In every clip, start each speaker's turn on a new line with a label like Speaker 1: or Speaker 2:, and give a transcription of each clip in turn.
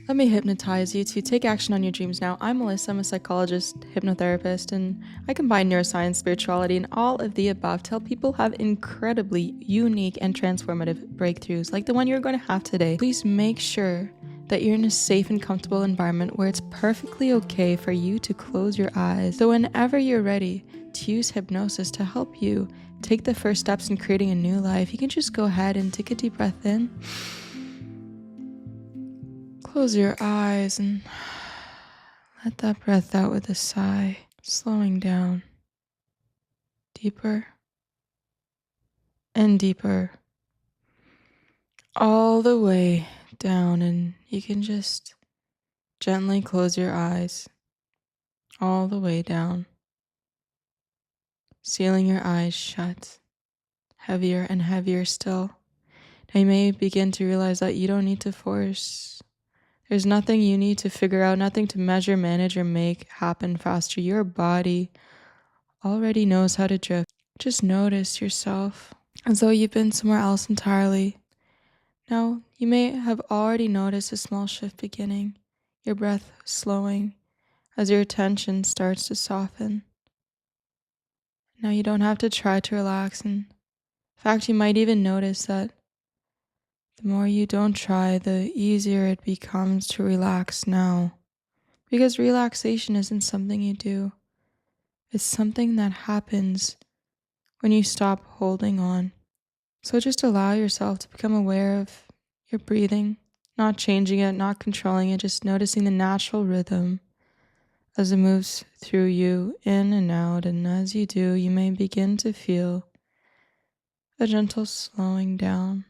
Speaker 1: Let me hypnotize you to take action on your dreams now. I'm Melissa, I'm a psychologist, hypnotherapist, and I combine neuroscience, spirituality, and all of the above to help people have incredibly unique and transformative breakthroughs like the one you're going to have today. Please make sure that you're in a safe and comfortable environment where it's perfectly okay for you to close your eyes. So whenever you're ready to use hypnosis to help you take the first steps in creating a new life, you can just go ahead and take a deep breath in. Close your eyes and let that breath out with a sigh, slowing down deeper and deeper, all the way down, and you can just gently close your eyes all the way down, sealing your eyes shut, heavier and heavier still. Now you may begin to realize that you don't need to force. There's nothing you need to figure out, nothing to measure, manage, or make happen faster. Your body already knows how to drift. Just notice yourself as though you've been somewhere else entirely. Now, you may have already noticed a small shift beginning, your breath slowing as your attention starts to soften. Now you don't have to try to relax, and in fact, you might even notice that the more you don't try, the easier it becomes to relax now. Because relaxation isn't something you do. It's something that happens when you stop holding on. So just allow yourself to become aware of your breathing, not changing it, not controlling it, just noticing the natural rhythm as it moves through you, in and out. And as you do, you may begin to feel a gentle slowing down,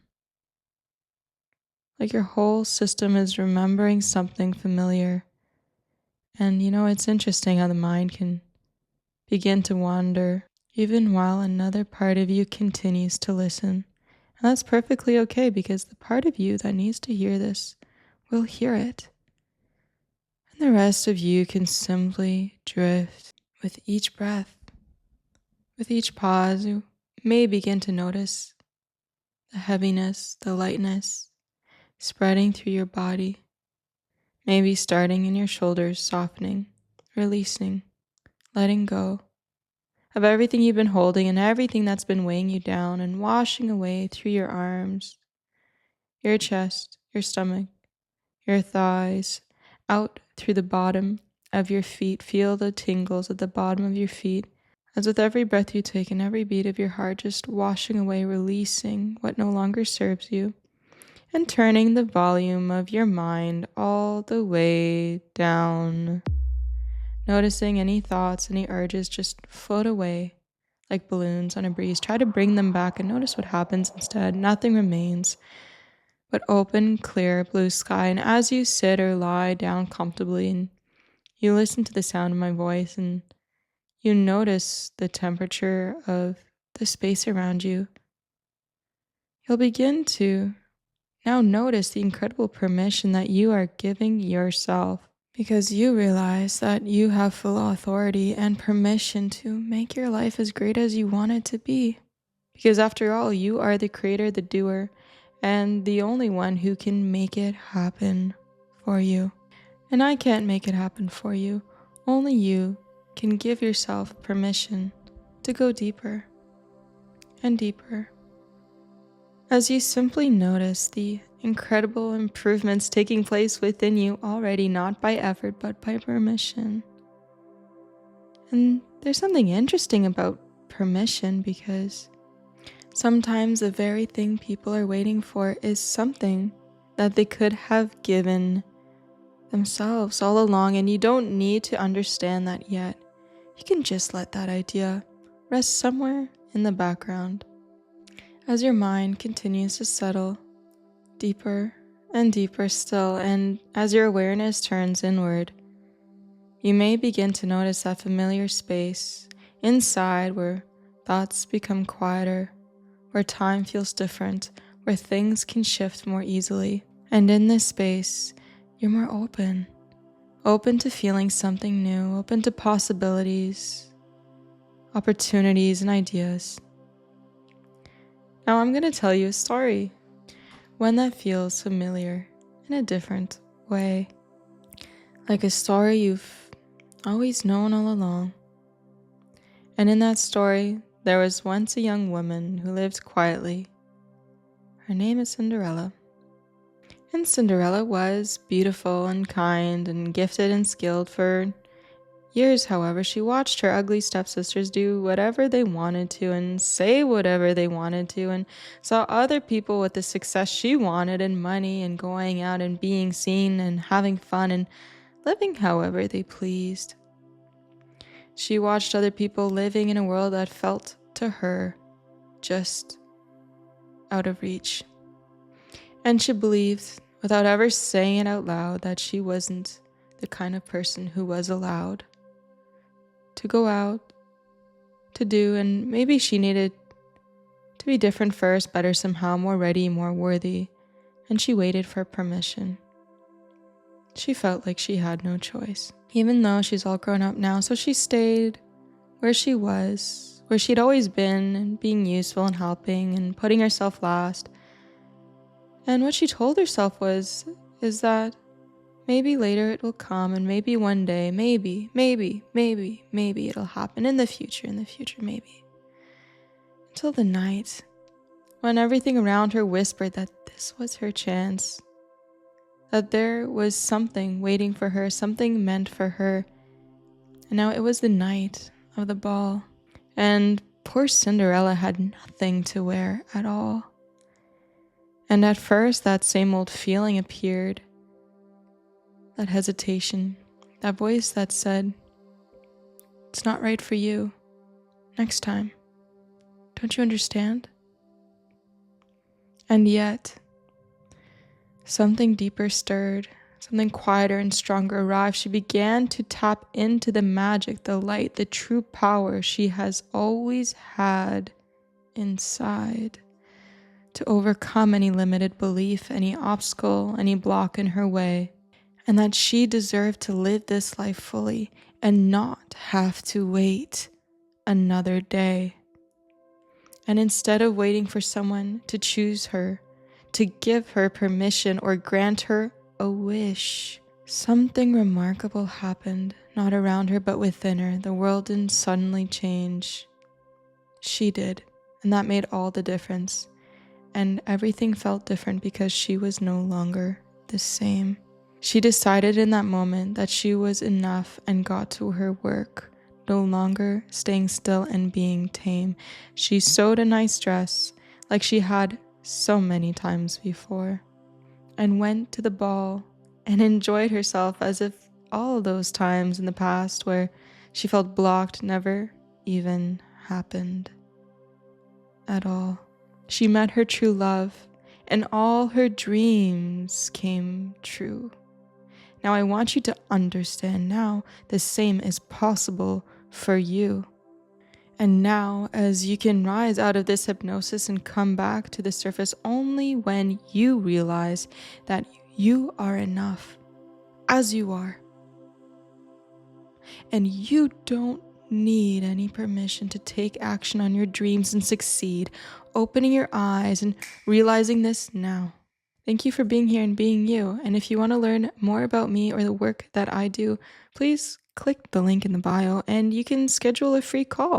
Speaker 1: like your whole system is remembering something familiar. And it's interesting how the mind can begin to wander, even while another part of you continues to listen. And that's perfectly okay, because the part of you that needs to hear this will hear it. And the rest of you can simply drift with each breath. With each pause, you may begin to notice the heaviness, the lightness spreading through your body. Maybe starting in your shoulders, softening, releasing, letting go of everything you've been holding and everything that's been weighing you down, and washing away through your arms, your chest, your stomach, your thighs, out through the bottom of your feet. Feel the tingles at the bottom of your feet, as with every breath you take and every beat of your heart, just washing away, releasing what no longer serves you, and turning the volume of your mind all the way down. Noticing any thoughts, any urges just float away like balloons on a breeze. Try to bring them back and notice what happens instead. Nothing remains but open, clear blue sky. And as you sit or lie down comfortably and you listen to the sound of my voice and you notice the temperature of the space around you, you'll begin to now notice the incredible permission that you are giving yourself, because you realize that you have full authority and permission to make your life as great as you want it to be. Because after all, you are the creator, the doer, and the only one who can make it happen for you. And I can't make it happen for you. Only you can give yourself permission to go deeper and deeper, as you simply notice the incredible improvements taking place within you already, not by effort, but by permission. And there's something interesting about permission, because sometimes the very thing people are waiting for is something that they could have given themselves all along, and you don't need to understand that yet. You can just let that idea rest somewhere in the background as your mind continues to settle deeper and deeper still. And as your awareness turns inward, you may begin to notice that familiar space inside where thoughts become quieter, where time feels different, where things can shift more easily. And in this space, you're more open to feeling something new, open to possibilities, opportunities, and ideas. Now I'm going to tell you a story, one that feels familiar in a different way, like a story you've always known all along. And in that story, there was once a young woman who lived quietly. Her name is Cinderella. And Cinderella was beautiful and kind and gifted and skilled. For years, however, she watched her ugly stepsisters do whatever they wanted to and say whatever they wanted to, and saw other people with the success she wanted and money and going out and being seen and having fun and living however they pleased. She watched other people living in a world that felt to her just out of reach. And she believed, without ever saying it out loud, that she wasn't the kind of person who was allowed to go out, to do, and maybe she needed to be different first, better somehow, more ready, more worthy, and she waited for permission. She felt like she had no choice, even though she's all grown up now, so she stayed where she was, where she'd always been, and being useful and helping and putting herself last. And what she told herself is that maybe later it will come, and maybe one day, maybe it'll happen in the future, maybe. Until the night when everything around her whispered that this was her chance, that there was something waiting for her, something meant for her. And now it was the night of the ball, and poor Cinderella had nothing to wear at all. And at first, that same old feeling appeared, that hesitation, that voice that said, "It's not right for you. Next time. Don't you understand?" And yet, something deeper stirred, something quieter and stronger arrived. She began to tap into the magic, the light, the true power she has always had inside, to overcome any limited belief, any obstacle, any block in her way, and that she deserved to live this life fully and not have to wait another day. And instead of waiting for someone to choose her, to give her permission or grant her a wish, something remarkable happened, not around her but within her. The world didn't suddenly change. She did, and that made all the difference. And everything felt different because she was no longer the same. She decided in that moment that she was enough and got to her work, no longer staying still and being tame. She sewed a nice dress, like she had so many times before, and went to the ball and enjoyed herself as if all those times in the past where she felt blocked never even happened at all. She met her true love, and all her dreams came true. Now I want you to understand now the same is possible for you. And now, as you can rise out of this hypnosis and come back to the surface only when you realize that you are enough as you are. And you don't need any permission to take action on your dreams and succeed, opening your eyes and realizing this now. Thank you for being here and being you. And if you want to learn more about me or the work that I do, please click the link in the bio and you can schedule a free call.